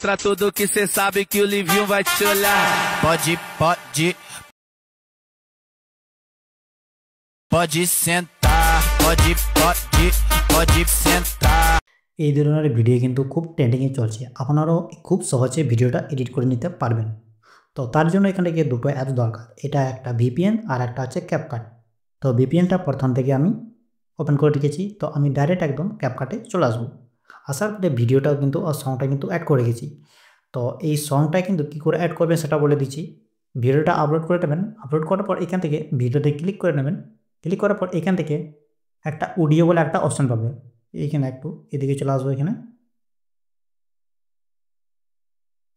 mostra tudo que cê sabe que o Livinho vai te olhar. Pode sentar, pode sentar. এই ধরনের video কিন্তু খুব ট্রেন্ডিংয়ে চলছে। আপনারাও খুব সহজে ভিডিওটা এডিট করে নিতে পারবেন। তো তার জন্য এখানে গিয়ে দুটো অ্যাপস দরকার। এটা একটা ভিপিএন আর একটা হচ্ছে ক্যাপকাট। তো ভিপিএনটা প্রথম থেকে আমি ওপেন করে রেখেছি। তো আমি ডাইরেক্ট একদম ক্যাপকাটে চলে আসবো। আসার পরে ভিডিওটাও কিন্তু আর সংটা কিন্তু অ্যাড করে রেখেছি। তো এই সংটা কিন্তু কী করে অ্যাড করবেন সেটা বলে দিচ্ছি। ভিডিওটা আপলোড করে নেবেন। আপলোড করার পর এখান থেকে ভিডিওতে ক্লিক করে নেবেন। ক্লিক করার পর এখান থেকে একটা অডিও বলে একটা অপশান পাবে। এইখানে একটু এদিকে চলে আসবো। এখানে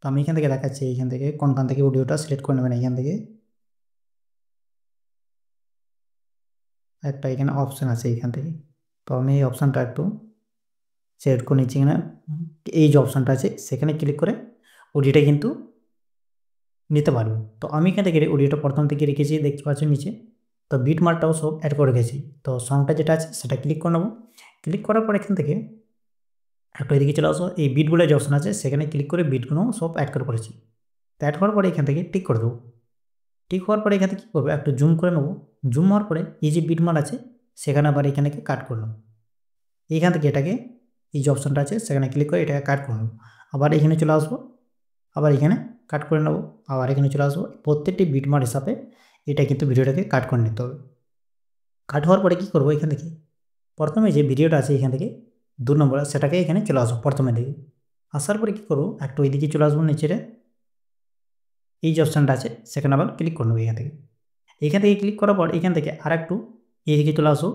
তো আমি এখান থেকে দেখাচ্ছি। এইখান থেকে কোনখান থেকে অডিওটা সিলেক্ট করে নেবেন। এইখান থেকে একটা এখানে অপশান আছে এইখান থেকে। তো আমি এই অপশানটা একটু সিলেক্ট করে নিচ্ছি। এখানে এই যে অপশানটা আছে সেখানে ক্লিক করে অডিওটা কিন্তু নিতে পারবো। তো আমি এখান থেকে অডিওটা প্রথম থেকে রেখেছি, দেখতে পাচ্ছি নিচে। তো বিট মার্কটাও সব অ্যাড করে রেখেছি। তো সংটা যেটা আছে সেটা ক্লিক করে নেবো। ক্লিক করার পর এখান থেকে একটু এদিকে চলে আসো। এই বিটগুলো যে অপশান আছে সেখানে ক্লিক করে বিটগুলো সব অ্যাড করে করেছি। তো অ্যাড করার পরে এখান থেকে টিক করে দেবো। টিক হওয়ার পরে এখান থেকে কী করবো, একটু জুম করে নেবো। জুম হওয়ার পরে এই যে বিট মার্ক আছে সেখানে আবার এখানে কাট করে নেবো। এইখান থেকে এটাকে এই যে অপশানটা আছে সেখানে ক্লিক করে এটাকে কাট করে নেবো। আবার এখানে চলে আসবো। আবার এখানে কাট করে নেবো। আবার এখানে চলে আসবো। প্রত্যেকটি বিট মার্ক হিসাবে এটা কিন্তু ভিডিওটাকে কাট করে নিতে হবে। কাট হওয়ার পরে কী করবো, এখান থেকে প্রথমে যে ভিডিওটা আছে এখান থেকে 2 নম্বর সেটাকে এখানে চলে আসবো। প্রথমে দিকে আসার পরে কী করবো, একটু এইদিকে চলে আসবো। নিচেরে এই যে অপশানটা আছে সেখানে আবার ক্লিক করে নেবো। এখান থেকে ক্লিক করার পর এখান থেকে আর একটু এইদিকে চলে আসো।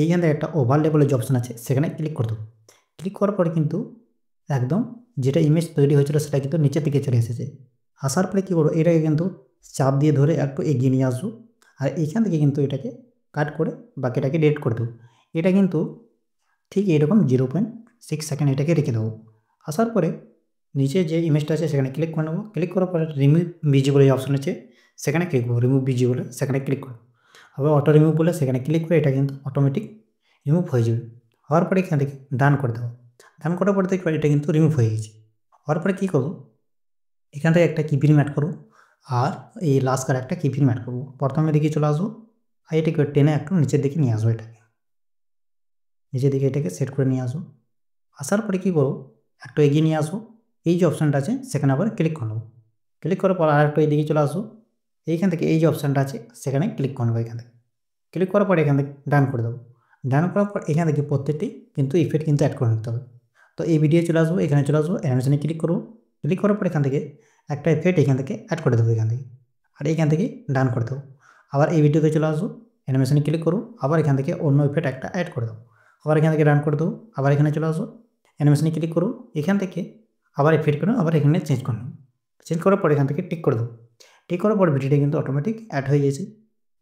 এইখান থেকে একটা ওভারলে বলে যে অপশান আছে সেখানে ক্লিক করে দেবো। ক্লিক করার পরে কিন্তু একদম যেটা ইমেজ তৈরি হয়েছিল সেটা কিন্তু নিচের দিকে চলে এসেছে। আসার পরে কী করবো, এটাকে কিন্তু চাপ দিয়ে ধরে একটু এগিয়ে নিয়ে আসবো। আর এইখান থেকে কিন্তু এটাকে কাট করে বাকিটাকে ডিলিট করে দেবো। এটা কিন্তু ঠিক এরকম 0.6 সেকেন্ড এটাকে রেখে দেবো। আসার পরে নিচে যে ইমেজটা আছে সেখানে ক্লিক করে নেবো। ক্লিক করার পরে রিমুভ ভিজিবল এই অপশান আছে সেখানে ক্লিক করবো। রিমুভ ভিজিবলে সেখানে ক্লিক করবো। আবার অটো রিমুভ বলে সেখানে ক্লিক করে এটা কিন্তু অটোমেটিক রিমুভ হয়ে যাবে। হওয়ার পরে এখান থেকে ডান করে দেবো। ডান করার পরে দেখবে এটা কিন্তু রিমুভ হয়ে গেছে। হওয়ার পরে কী করবো, এখান থেকে একটা কিপিন অ্যাড করবো। আর এই লাস্ট কার একটা কিপিন অ্যাড করবো। প্রথমে দিকে চলে আসবো। আর এটাকে টেনে একটু নিচের দিকে নিয়ে আসবো। এটাকে নিচের দিকে এটাকে সেট করে নিয়ে আসবো। আসার পরে কী করবো, একটু এগিয়ে নিয়ে আসবো। এই যে অপশানটা আছে সেখানে আবার ক্লিক করে নেবো। ক্লিক করার পর আর একটু এইদিকে চলে আসবো। এইখান থেকে এই যে অপশানটা আছে সেখানে ক্লিক করে নেবো। এখান থেকে ক্লিক করার পর এখান থেকে ডান করে দেবো। ডান করার পর এখান থেকে প্রত্যেকটি কিন্তু ইফেক্ট কিন্তু অ্যাড করে নিতে হবে। তো এই ভিডিও চলে আসবো। এখানে চলে আসবো, অ্যানিমেশনে ক্লিক করবো। ক্লিক করার পর এখান থেকে একটা ইফেক্ট এখান থেকে অ্যাড করে দেবো এখান থেকে। আর এইখান থেকে ডান করে দেবো। আবার এই ভিডিওতে চলে আসবো, অ্যানিমেশনে ক্লিক করবো। আবার এখান থেকে অন্য ইফেক্ট একটা অ্যাড করে দেবো। আবার এখান থেকে ডান করে দেবো। আবার এখানে চলে আসবো, অ্যানিমেশনে ক্লিক করবো। এখান থেকে আবার ইফেক্ট করে আবার এখানে চেঞ্জ করে নেবো। চেঞ্জ করার পর এখান থেকে টিক করে দেবো। টিক করার পর ভিডিওটা কিন্তু অটোমেটিক অ্যাড হয়ে গেছে।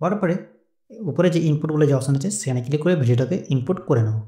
হওয়ার পরে উপরে যে ইনপুট বলে যে অপশান আছে সেখানে ক্লিক করে ভিডিওটাকে ইনপুট করে নেবো।